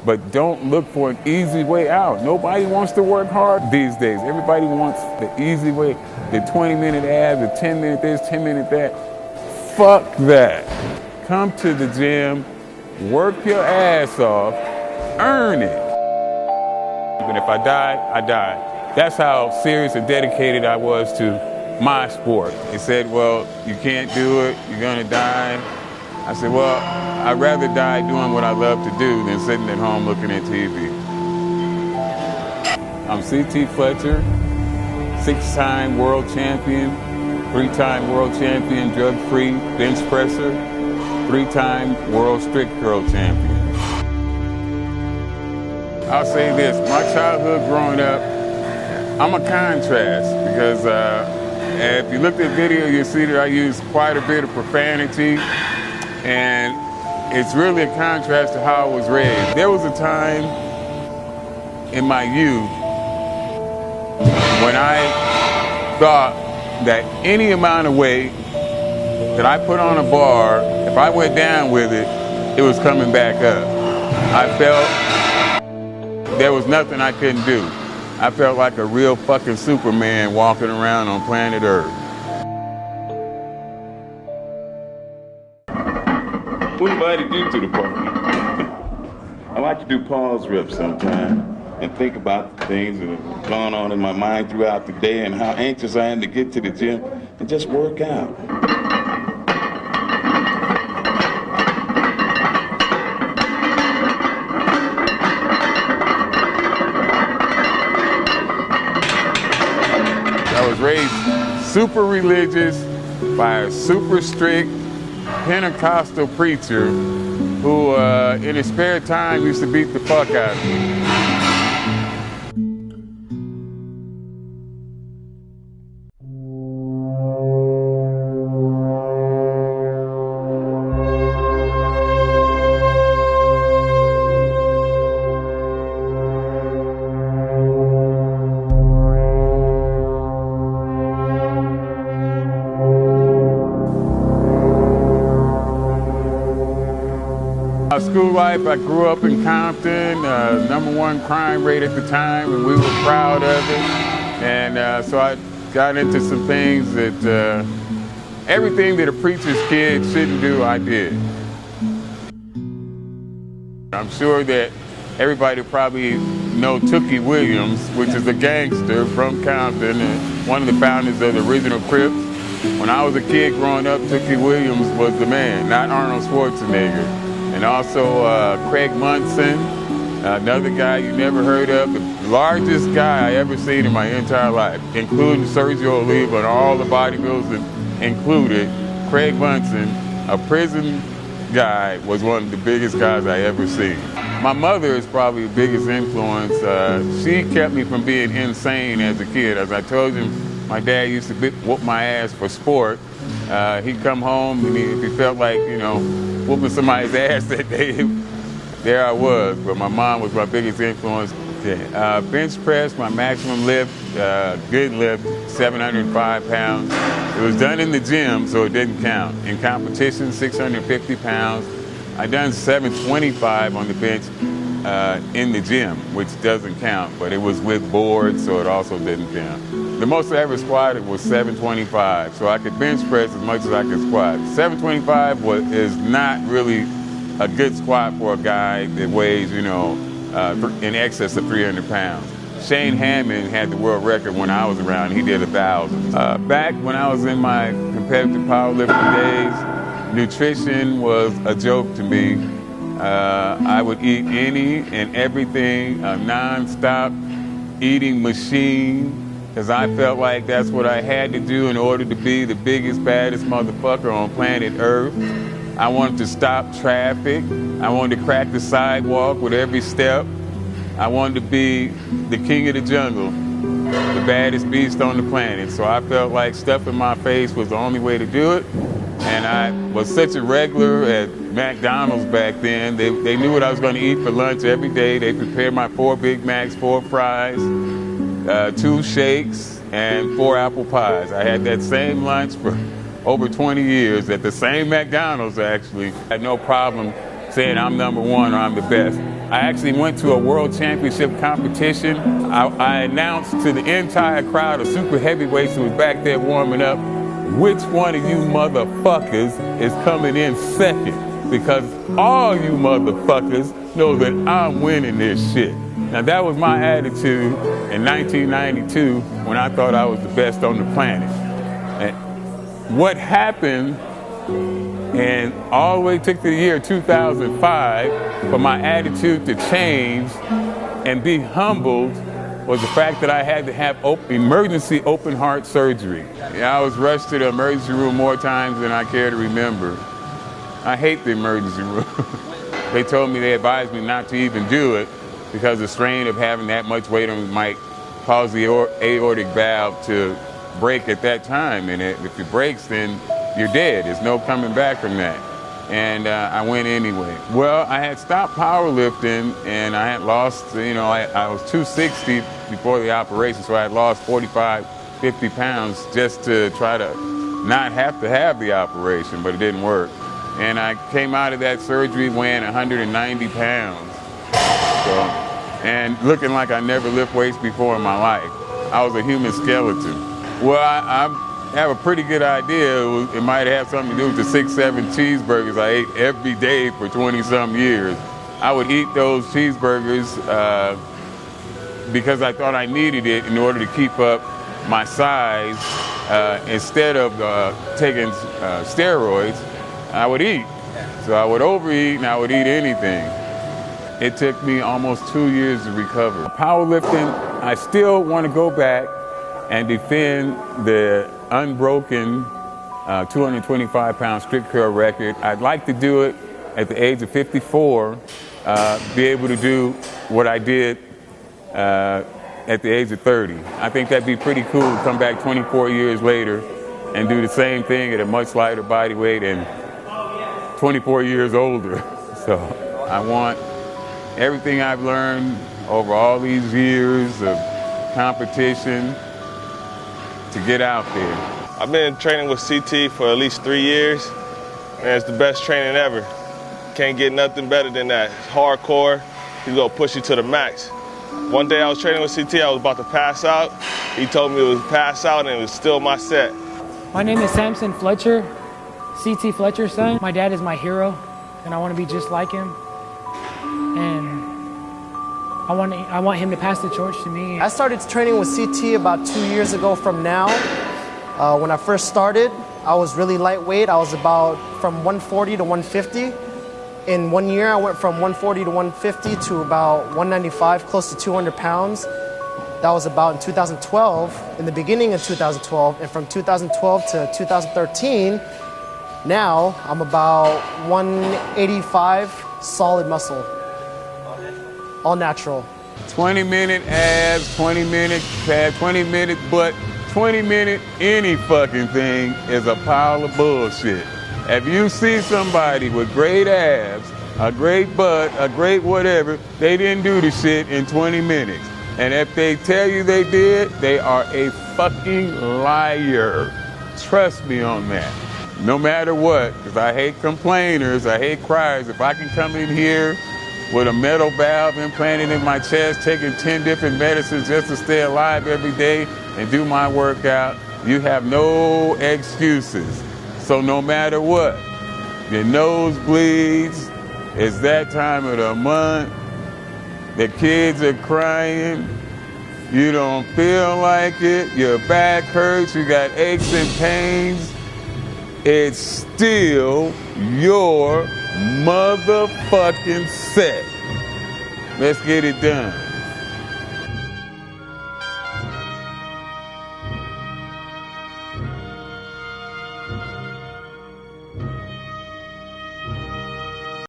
but don't look for an easy way out. Nobody wants to work hard these days. Everybody wants the easy way, the 20-minute abs, the 10-minute this, 10-minute that. Fuck that. Come to the gym, work your ass off, earn it. But if I die, I die. That's how serious and dedicated I was to my sport. They said, well, you can't do it, you're gonna die. I said, well, I'd rather die doing what I love to do than sitting at home looking at TV. I'm CT Fletcher, 6-time world champion, 3-time world champion, drug-free bench presser, 3-time world strict curl champion. I'll say this, my childhood growing up, I'm a contrast because if you look at the video, you'll see that I use quite a bit of profanity, and it's really a contrast to how I was raised. There was a time in my youth when I thought that any amount of weight that I put on a bar, if I went down with it, it was coming back up. I felt there was nothing I couldn't do. I felt like a real fucking Superman walking around on planet Earth. What do I do to the party? I like to do pause reps sometimes and think about the things that have gone on in my mind throughout the day and how anxious I am to get to the gym and just work out. I was raised super religious by a super strict Pentecostal preacher who in his spare time used to beat the fuck out of me. School life, I grew up in Compton, #1 crime rate at the time, and we were proud of it. And so I got into some things that, everything that a preacher's kid shouldn't do, I did. I'm sure that everybody probably know Tookie Williams, which is a gangster from Compton and one of the founders of the original Crips. When I was a kid growing up, Tookie Williams was the man, not Arnold Schwarzenegger. And also Craig Munson, another guy you never heard of, the largest guy I ever seen in my entire life, including Sergio Oliva and all the bodybuilders included. Craig Munson, a prison guy, was one of the biggest guys I ever seen. My mother is probably the biggest influence. She kept me from being insane as a kid. As I told you, my dad used to whoop my ass for sport. He'd come home and if he felt like, you know, whooping somebody's ass that day, there I was. But my mom was my biggest influence. Bench press, my maximum lift, good lift, 705 pounds. It was done in the gym, so it didn't count. In competition, 650 pounds. I done 725 on the bench in the gym, which doesn't count, but it was with boards, so it also didn't count. The most I ever squatted was 725, so I could bench press as much as I could squat. 725 is not really a good squat for a guy that weighs, you know, in excess of 300 pounds. Shane Hammond had the world record when I was around. He did 1,000. Back when I was in my competitive powerlifting days, nutrition was a joke to me. I would eat any and everything, a non-stop eating machine, because I felt like that's what I had to do in order to be the biggest, baddest motherfucker on planet Earth. I wanted to stop traffic. I wanted to crack the sidewalk with every step. I wanted to be the king of the jungle, the baddest beast on the planet. So I felt like stuffing my face was the only way to do it. And I was such a regular at McDonald's back then. They knew what I was going to eat for lunch every day. They prepared my 4 Big Macs, 4 fries, 2 shakes, and 4 apple pies. I had that same lunch for over 20 years at the same McDonald's, actually. I had no problem saying I'm #1 or I'm the best. I actually went to a world championship competition. I announced to the entire crowd of super heavyweights who was back there warming up, which one of you motherfuckers is coming in second? Because all you motherfuckers know that I'm winning this shit. Now that was my attitude in 1992 when I thought I was the best on the planet. And what happened, and all the way took to the year 2005 for my attitude to change and be humbled, was the fact that I had to have emergency open heart surgery. Yeah, I was rushed to the emergency room more times than I care to remember. I hate the emergency room. They told me, they advised me not to even do it because the strain of having that much weight on me might cause the aortic valve to break at that time. And if it breaks, then you're dead. There's no coming back from that. And I went anyway. Well, I had stopped powerlifting and I had lost, I was 260 before the operation, so I had lost 45, 50 pounds just to try to not have to have the operation, but it didn't work. And I came out of that surgery weighing 190 pounds. And looking like I never lift weights before in my life. I was a human skeleton. Well, I have a pretty good idea. It might have something to do with the 6, 7 cheeseburgers I ate every day for 20-some years. I would eat those cheeseburgers because I thought I needed it in order to keep up my size. Instead of taking steroids, I would eat. So I would overeat and I would eat anything. It took me almost 2 years to recover. Powerlifting, I still want to go back and defend the unbroken 225-pound strict curl record. I'd like to do it at the age of 54, be able to do what I did at the age of 30. I think that'd be pretty cool to come back 24 years later and do the same thing at a much lighter body weight and 24 years older. So I want everything I've learned over all these years of competition to get out there. I've been training with CT for at least 3 years, and it's the best training ever. Can't get nothing better than that. It's hardcore. He's gonna push you to the max. One day I was training with CT, I was about to pass out. He told me it was pass out and it was still my set. My name is Samson Fletcher, CT Fletcher's son. My dad is my hero, and I want to be just like him. And I want him to pass the torch to me. I started training with CT about 2 years ago from now. When I first started, I was really lightweight. I was about from 140 to 150. In 1 year, I went from 140 to 150 to about 195, close to 200 pounds. That was about in 2012, in the beginning of 2012. And from 2012 to 2013, now I'm about 185 solid muscle. All natural. 20-minute abs, 20-minute pad, 20-minute butt, 20-minute any fucking thing is a pile of bullshit. If you see somebody with great abs, a great butt, a great whatever, they didn't do the shit in 20 minutes. And if they tell you they did, they are a fucking liar. Trust me on that. No matter what, because I hate complainers, I hate criers. If I can come in here with a metal valve implanted in my chest, taking 10 different medicines just to stay alive every day and do my workout, you have no excuses. So no matter what, your nose bleeds, it's that time of the month, the kids are crying, you don't feel like it, your back hurts, you got aches and pains, it's still your motherfucking set. Let's get it done.